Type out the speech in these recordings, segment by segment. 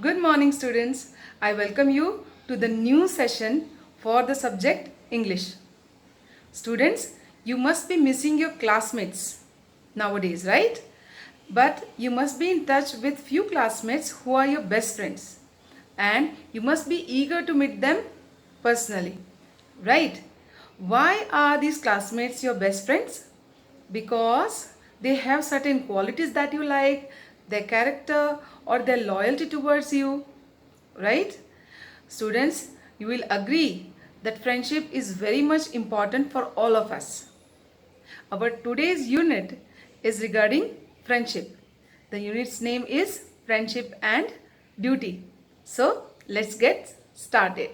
Good morning, students. I welcome you to the new session for the subject English. Students, you must be missing your classmates nowadays, right? But you must be in touch with few classmates who are your best friends, and you must be eager to meet them personally, right? Why are these classmates your best friends? Because they have certain qualities that you like, their character or their loyalty towards you, right? Students, you will agree that friendship is very much important for all of us. Our today's unit is regarding friendship. The unit's name is Friendship and Duty. So, let's get started.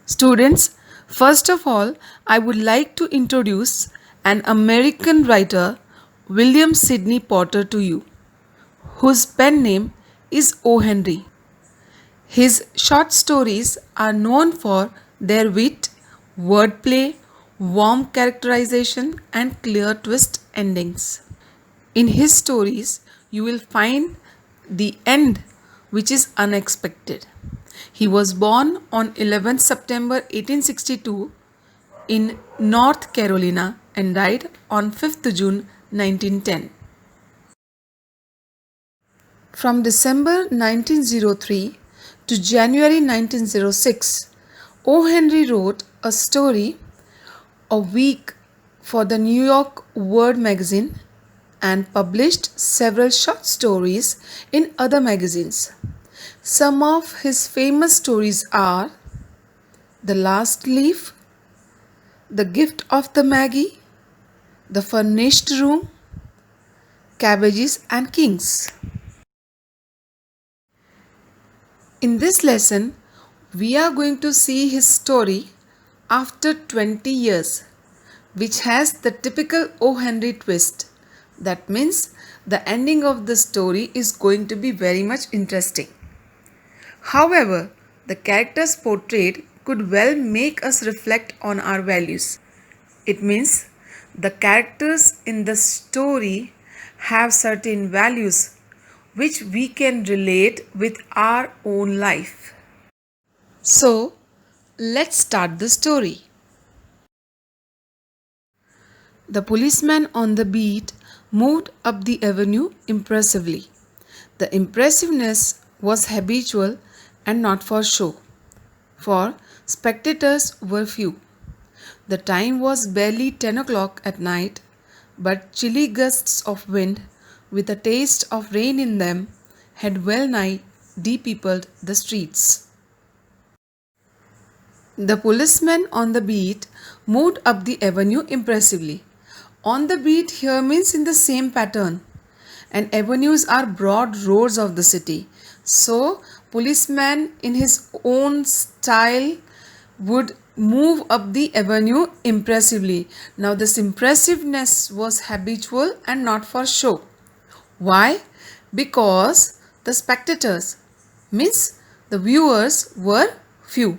Students, first of all, I would like to introduce an American writer, William Sidney Porter, to you, whose pen name is O. Henry. His short stories are known for their wit, wordplay, warm characterization, and clear twist endings. In his stories, you will find the end which is unexpected. He was born on 11th September 1862 in North Carolina and died on 5th June 1910. From December 1903 to January 1906, O. Henry wrote a story a week for the New York World magazine and published several short stories in other magazines. Some of his famous stories are The Last Leaf, The Gift of the Maggie, The Furnished Room, Cabbages and Kings. In this lesson, we are going to see his story after 20 years, which has the typical O. Henry twist. That means the ending of the story is going to be very much interesting. However, the characters portrayed could well make us reflect on our values. It means the characters in the story have certain values which we can relate with our own life. So, let's start the story. The policeman on the beat moved up the avenue impressively. The impressiveness was habitual and not for show, for spectators were few. The time was barely 10 o'clock at night, but chilly gusts of wind, with a taste of rain in them, had well nigh depeopled the streets. The policeman on the beat moved up the avenue impressively. On the beat here means in the same pattern, and avenues are broad roads of the city. So, policeman in his own style would move up the avenue impressively. Now, this impressiveness was habitual and not for show. Why? Because the spectators, means the viewers, were few,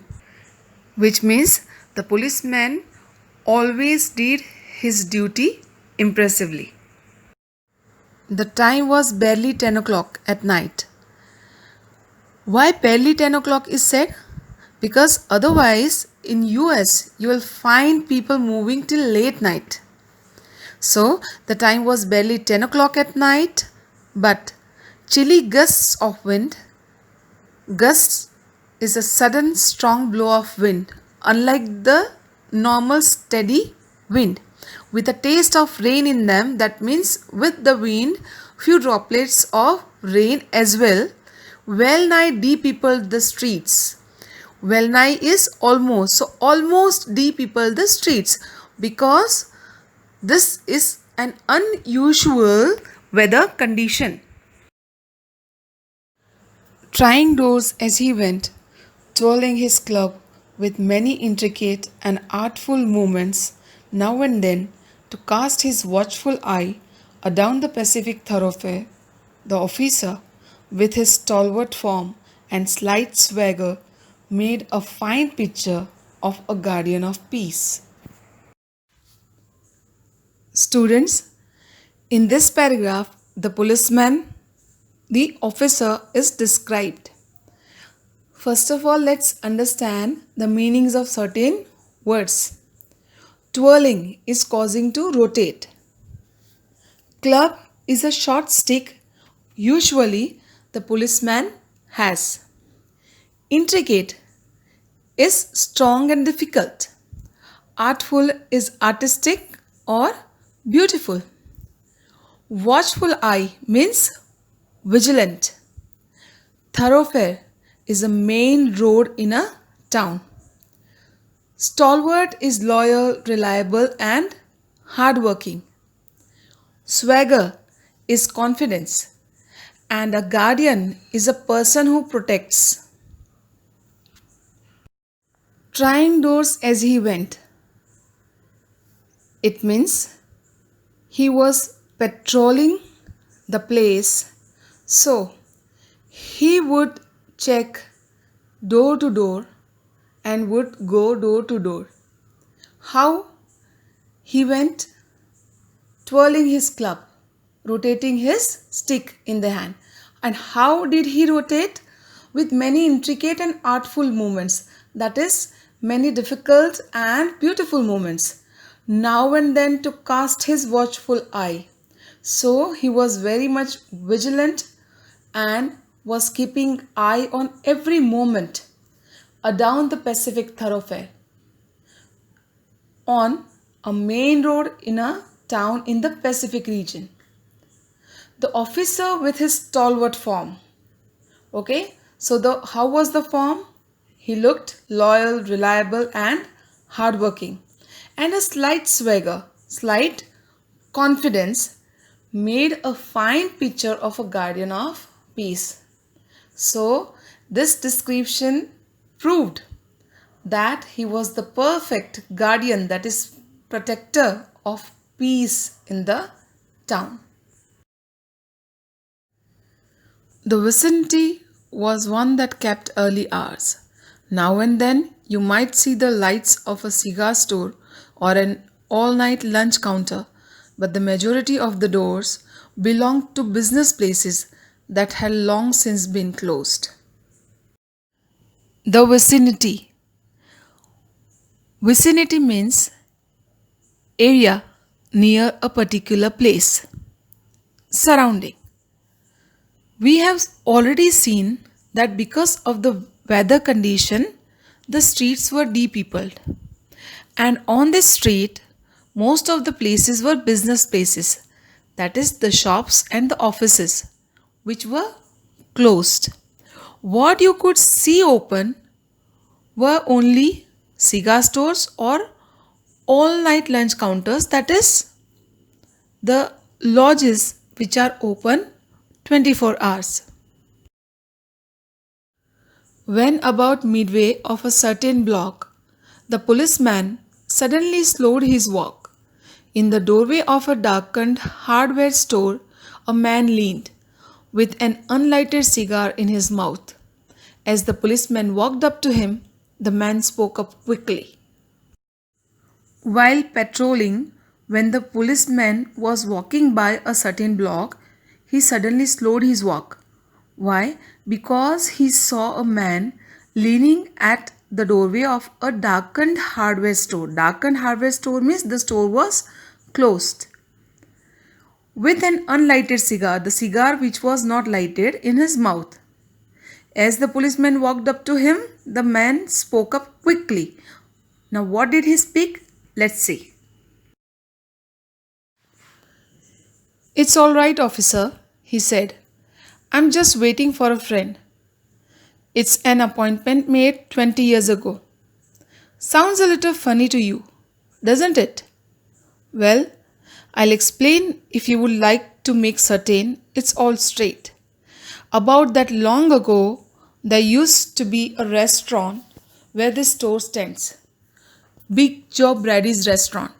which means the policeman always did his duty impressively. The time was barely 10 o'clock at night. Why barely 10 o'clock is said? Because otherwise in US you will find people moving till late night. So the time was barely 10 o'clock at night, but chilly gusts of wind. Gusts is a sudden strong blow of wind, unlike the normal steady wind, with a taste of rain in them. That means with the wind, few droplets of rain as well, well nigh depeopled the streets. Well nigh is almost, so almost depeopled the streets, because this is an unusual weather condition. Trying doors as he went, twirling his club with many intricate and artful movements, now and then to cast his watchful eye adown the Pacific thoroughfare, the officer, with his stalwart form and slight swagger, made a fine picture of a guardian of peace. Students, In this paragraph, the officer, is described. First of all, let's understand the meanings of certain words. Twirling is causing to rotate. Club is a short stick usually the policeman has. Intricate is strong and difficult. Artful is artistic or beautiful. Watchful eye means vigilant. Thoroughfare is a main road in a town. Stalwart is loyal, reliable, and hardworking. Swagger is confidence. And a guardian is a person who protects. Trying doors as he went. It means he was patrolling the place, so he would check door to door and would go door to door. How he went? Twirling his club, rotating his stick in the hand. And how did he rotate? With many intricate and artful movements, that is, many difficult and beautiful movements. Now and then to cast his watchful eye. So he was very much vigilant and was keeping eye on every moment down the Pacific thoroughfare on a main road in a town in the Pacific region. The officer with his stalwart form. Okay, so how was the form? He looked loyal, reliable, and hardworking, and a slight swagger, slight confidence made a fine picture of a guardian of peace. So, this description proved that he was the perfect guardian, that is, protector of peace in the town. The vicinity was one that kept early hours. Now and then you might see the lights of a cigar store or an all night lunch counter, but the majority of the doors belonged to business places that had long since been closed. The vicinity. Vicinity means area near a particular place. Surrounding. We have already seen that because of the weather condition, the streets were depeopled. And on this street, most of the places were business places, that is, the shops and the offices, which were closed. What you could see open were only cigar stores or all night lunch counters, that is, the lodges which are open 24 hours. When about midway of a certain block, the policeman suddenly slowed his walk. In the doorway of a darkened hardware store, a man leaned, with an unlighted cigar in his mouth. As the policeman walked up to him, the man spoke up quickly. While patrolling, when the policeman was walking by a certain block, he suddenly slowed his walk. Why? Because he saw a man leaning at the doorway of a darkened hardware store. Darkened hardware store means the store was closed. With an unlighted cigar, the cigar which was not lighted, in his mouth. As the policeman walked up to him, the man spoke up quickly. Now, what did he speak? Let's see. "It's all right, officer," he said. "I'm just waiting for a friend. It's an appointment made 20 years ago. Sounds a little funny to you, doesn't it? Well, I'll explain if you would like to make certain it's all straight. About that long ago, there used to be a restaurant where this store stands. Big Joe Brady's restaurant.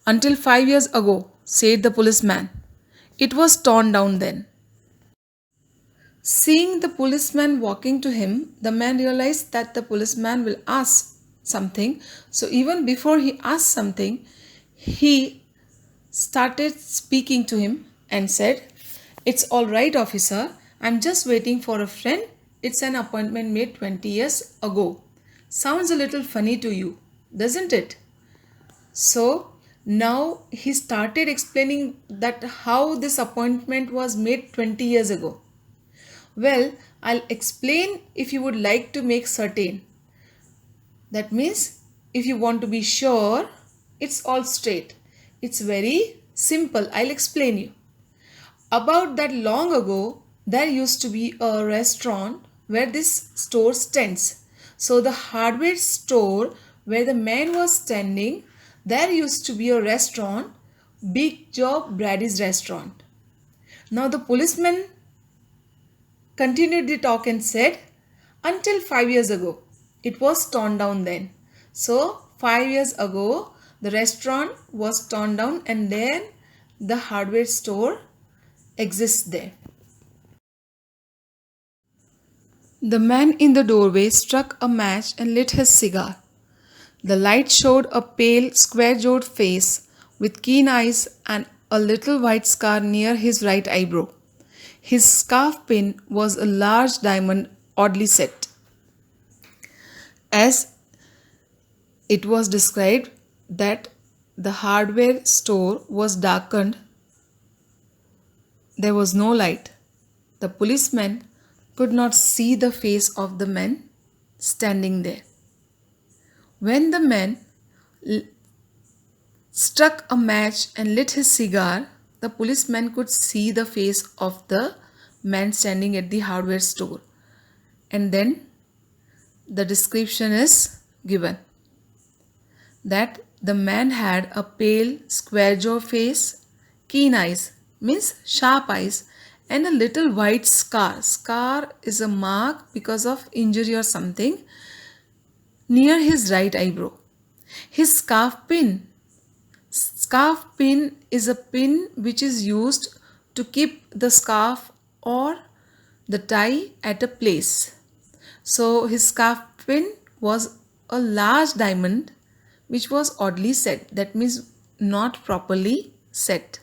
Until 5 years ago," said the policeman. "It was torn down then." Seeing the policeman walking to him, the man realized that the policeman will ask something. So even before he asked something, he started speaking to him and said, "It's all right, officer. I'm just waiting for a friend. It's an appointment made 20 years ago." Sounds a little funny to you, doesn't it? So now he started explaining that how this appointment was made 20 years ago. Well, I'll explain if you would like to make certain. That means if you want to be sure, it's all straight. It's very simple. I'll explain you. About that long ago, there used to be a restaurant where this store stands. So the hardware store where the man was standing, there used to be a restaurant, Big Joe Brady's restaurant. Now the policeman continued the talk and said, "Until 5 years ago, it was torn down then." So 5 years ago, the restaurant was torn down and then the hardware store exists there. The man in the doorway struck a match and lit his cigar. The light showed a pale, square-jawed face with keen eyes and a little white scar near his right eyebrow. His scarf pin was a large diamond oddly set. As it was described that the hardware store was darkened, there was no light. The policeman could not see the face of the man standing there. When the man struck a match and lit his cigar, the policeman could see the face of the man standing at the hardware store. And then the description is given that the man had a pale, square jaw face, keen eyes, means sharp eyes, and a little white scar. Scar is a mark because of injury or something near his right eyebrow. His scarf pin. Scarf pin is a pin which is used to keep the scarf or the tie at a place. So his scarf pin was a large diamond which was oddly set. That means not properly set.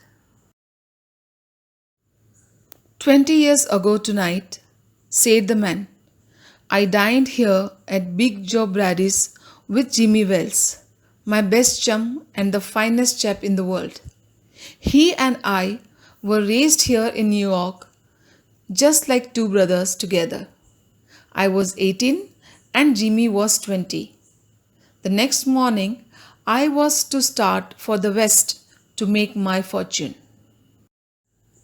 20 years ago tonight, said the man, I dined here at Big Joe Brady's with Jimmy Wells, my best chum and the finest chap in the world. He and I were raised here in New York, just like two brothers together. I was 18 and Jimmy was 20. The next morning, I was to start for the West to make my fortune.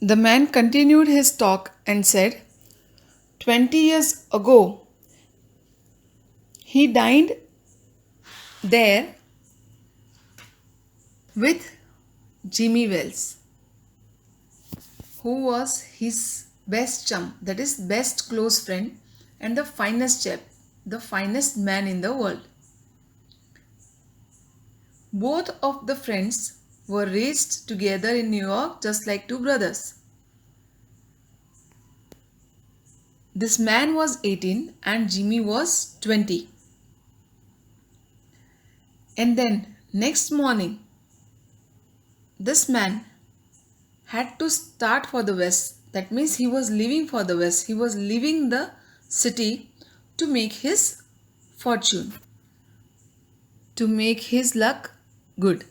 The man continued his talk and said, 20 years ago, he dined there with Jimmy Wells, who was his best chum, that is, best close friend, and the finest chap, the finest man in the world. Both of the friends were raised together in New York just like two brothers. This man was 18 and Jimmy was 20. And then next morning, this man had to start for the West. That means he was leaving for the West. He was leaving the city to make his fortune, to make his luck good.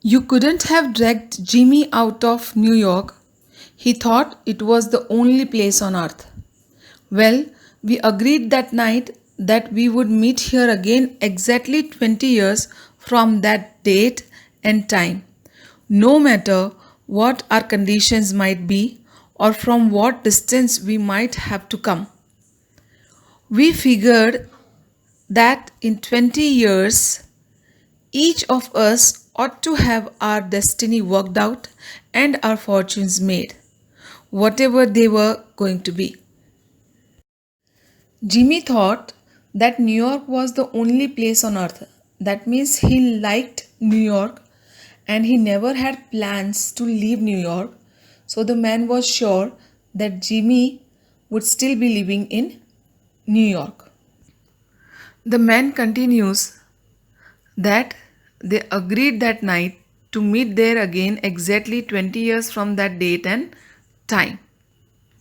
You couldn't have dragged Jimmy out of New York. He thought it was the only place on earth. Well, we agreed that night that we would meet here again exactly 20 years from that date and time, no matter what our conditions might be or from what distance we might have to come. We figured that in 20 years, each of us ought to have our destiny worked out and our fortunes made, whatever they were going to be. Jimmy thought that New York was the only place on earth. That means he liked New York and he never had plans to leave New York. So the man was sure that Jimmy would still be living in New York. The man continues that They agreed that night to meet there again exactly 20 years from that date and time.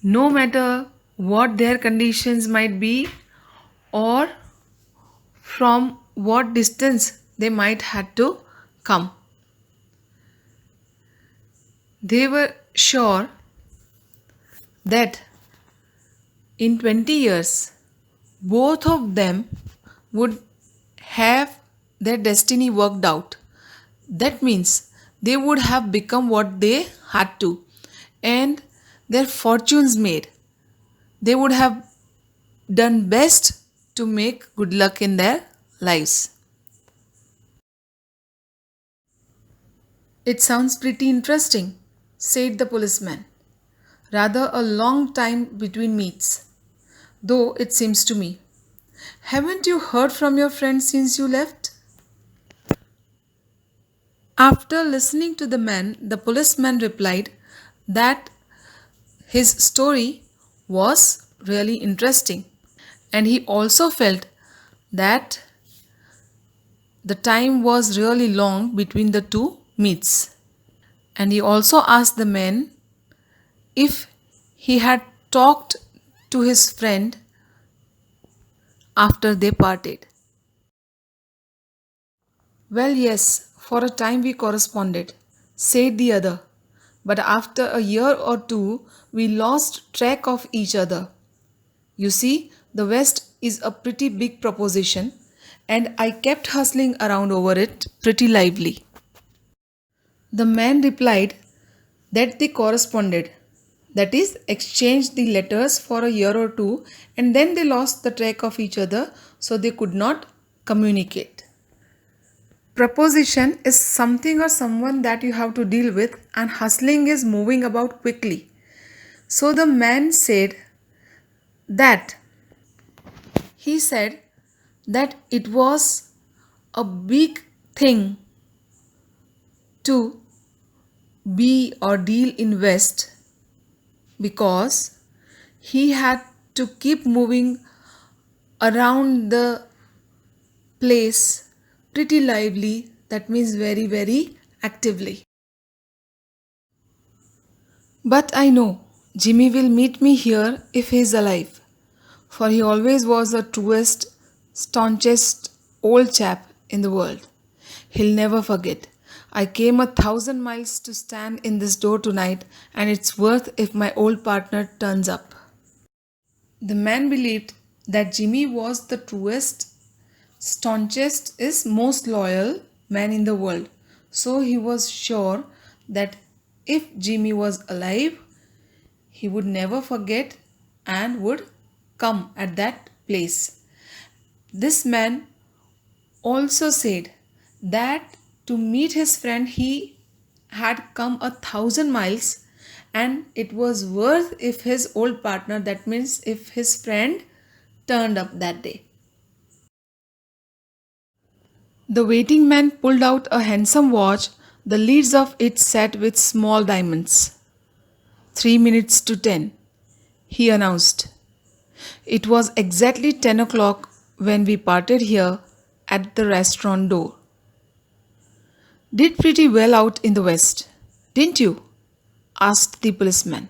No matter what their conditions might be or from what distance they might had to come. They were sure that in 20 years both of them would have their destiny worked out. That means they would have become what they had to and their fortunes made. They would have done best to make good luck in their lives. It sounds pretty interesting, said the policeman. Rather a long time between meets, though it seems to me. Haven't you heard from your friend since you left? After listening to the man, the policeman replied that his story was really interesting and he also felt that the time was really long between the two meets. And he also asked the man if he had talked to his friend after they parted. Well, yes, for a time we corresponded, said the other, but after a year or two we lost track of each other. You see, the West is a pretty big proposition, and I kept hustling around over it pretty lively. The man replied that they corresponded, that is, exchanged the letters for a year or two, and then they lost the track of each other, so they could not communicate. Proposition is something or someone that you have to deal with, and hustling is moving about quickly. So the man said that he said that it was a big thing to be or deal in West because he had to keep moving around the place pretty lively, that means very actively. But I know Jimmy will meet me here if he is alive, for he always was the truest, staunchest old chap in the world. He'll never forget. I came 1,000 miles to stand in this door tonight, and it's worth if my old partner turns up. The man believed that Jimmy was the truest, staunchest, is most loyal man in the world. So he was sure that if Jimmy was alive, he would never forget and would come at that place. This man also said that to meet his friend he had come 1,000 miles and it was worth if his old partner, that means if his friend, turned up that day. The waiting man pulled out a handsome watch, the leads of it set with small diamonds. 3 minutes to 10, he announced. It was exactly 10 o'clock when we parted here at the restaurant door. Did pretty well out in the West, didn't you? Asked the policeman.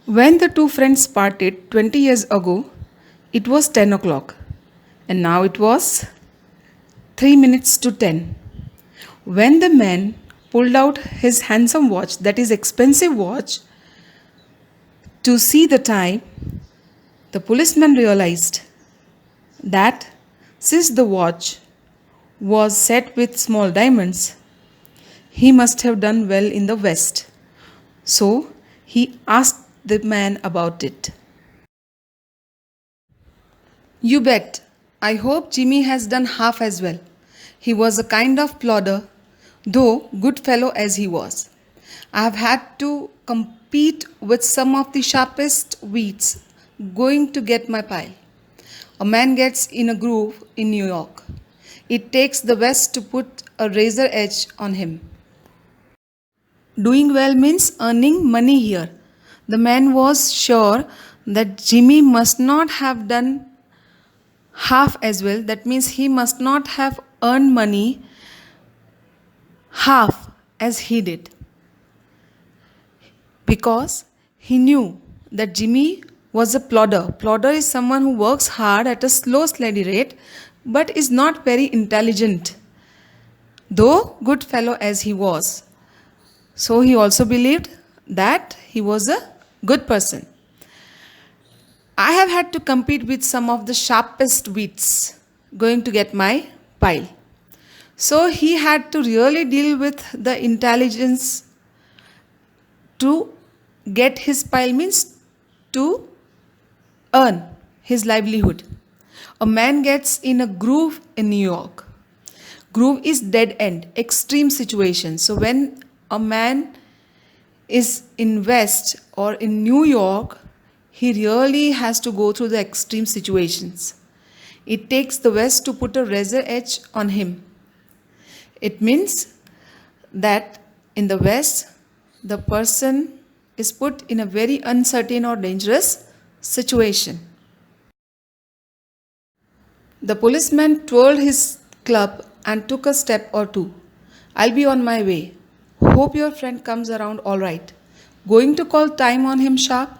When the two friends parted 20 years ago, it was 10 o'clock, and now it was 3 minutes to 10. When the man pulled out his handsome watch, that is, expensive watch, to see the time, the policeman realized that since the watch was set with small diamonds, he must have done well in the West. So he asked the man about it. You bet. I hope Jimmy has done half as well. He was a kind of plodder, though good fellow as he was. I have had to compete with some of the sharpest wheats going to get my pile. A man gets in a groove in New York. It takes the West to put a razor edge on him. Doing well means earning money here. The man was sure that Jimmy must not have done half as well. That means he must not have earn money half as he did because he knew that Jimmy was a plodder. Plodder is someone who works hard at a slow, steady rate but is not very intelligent, though good fellow as he was. So he also believed that he was a good person. I have had to compete with some of the sharpest wits going to get my pile. So he had to really deal with the intelligence to get his pile, means to earn his livelihood. A man gets in a groove in New York. Groove is dead end, extreme situation. So when a man is in West or in New York, he really has to go through the extreme situations. It takes the West to put a razor edge on him. It means that in the West, the person is put in a very uncertain or dangerous situation. The policeman twirled his club and took a step or two. I'll be on my way. Hope your friend comes around all right. Going to call time on him sharp?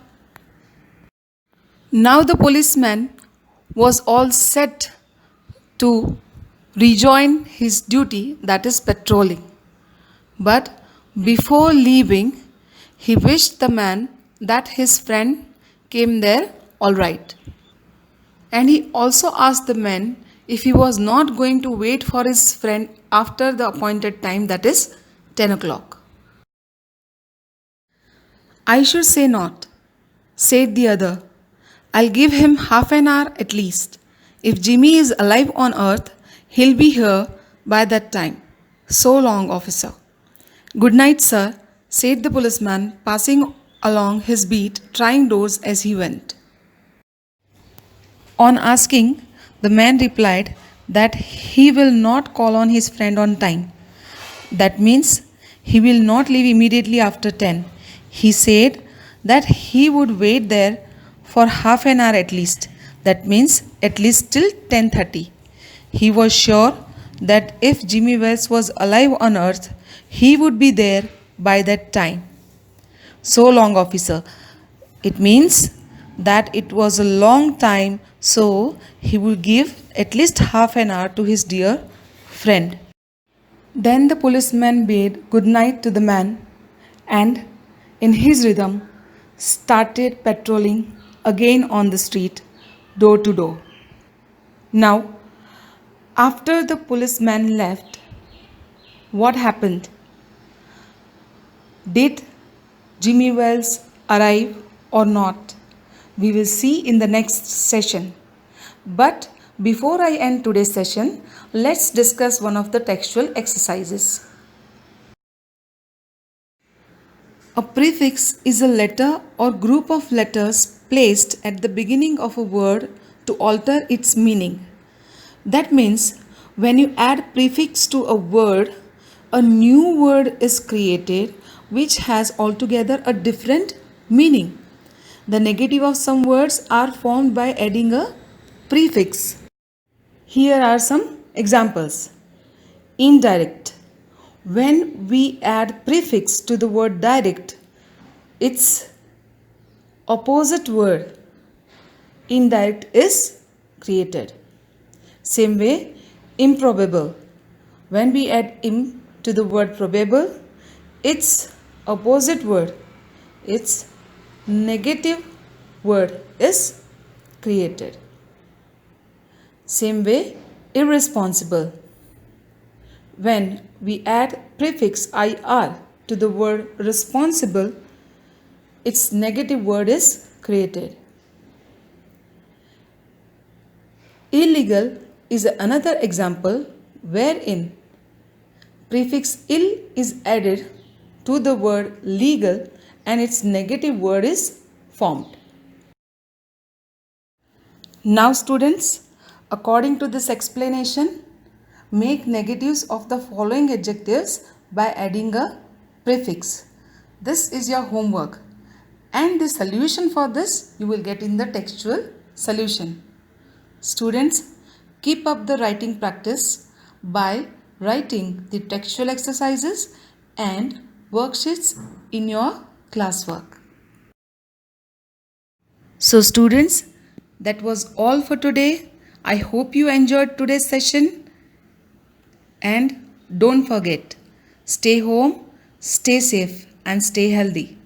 Now the policeman was all set to rejoin his duty, that is patrolling. But before leaving, he wished the man that his friend came there all right. And he also asked the man if he was not going to wait for his friend after the appointed time, that is 10 o'clock. I should say not, said the other. I'll give him half an hour at least. If Jimmy is alive on earth, he'll be here by that time. So long, officer. Good night, sir, said the policeman, passing along his beat, trying doors as he went. On asking, the man replied that he will not call on his friend on time. That means he will not leave immediately after 10. He said that he would wait there for half an hour at least. That means at least till 10:30. He was sure that if Jimmy Wells was alive on earth, he would be there by that time. So long, officer. It means that it was a long time, so he would give at least half an hour to his dear friend. Then the policeman bade good night to the man and, in his rhythm, started patrolling again on the street, door to door. Now, after the policeman left, what happened? Did Jimmy Wells arrive or not? We will see in the next session. But before I end today's session, let's discuss one of the textual exercises. A prefix is a letter or group of letters placed at the beginning of a word to alter its meaning. That means when you add prefix to a word, a new word is created which has altogether a different meaning. The negative of some words are formed by adding a prefix. Here are some examples. Indirect. When we add prefix to the word direct, its opposite word, indirect, is created. Same way, improbable. When we add im to the word probable, its opposite word, its negative word is created. Same way, irresponsible. When we add prefix ir to the word responsible, its negative word is created. Illegal is another example wherein prefix ill is added to the word legal and its negative word is formed. Now students, according to this explanation, make negatives of the following adjectives by adding a prefix. This is your homework and the solution for this you will get in the textual solution. Students, keep up the writing practice by writing the textual exercises and worksheets in your classwork. So students, that was all for today. I hope you enjoyed today's session, and don't forget, stay home, stay safe and stay healthy.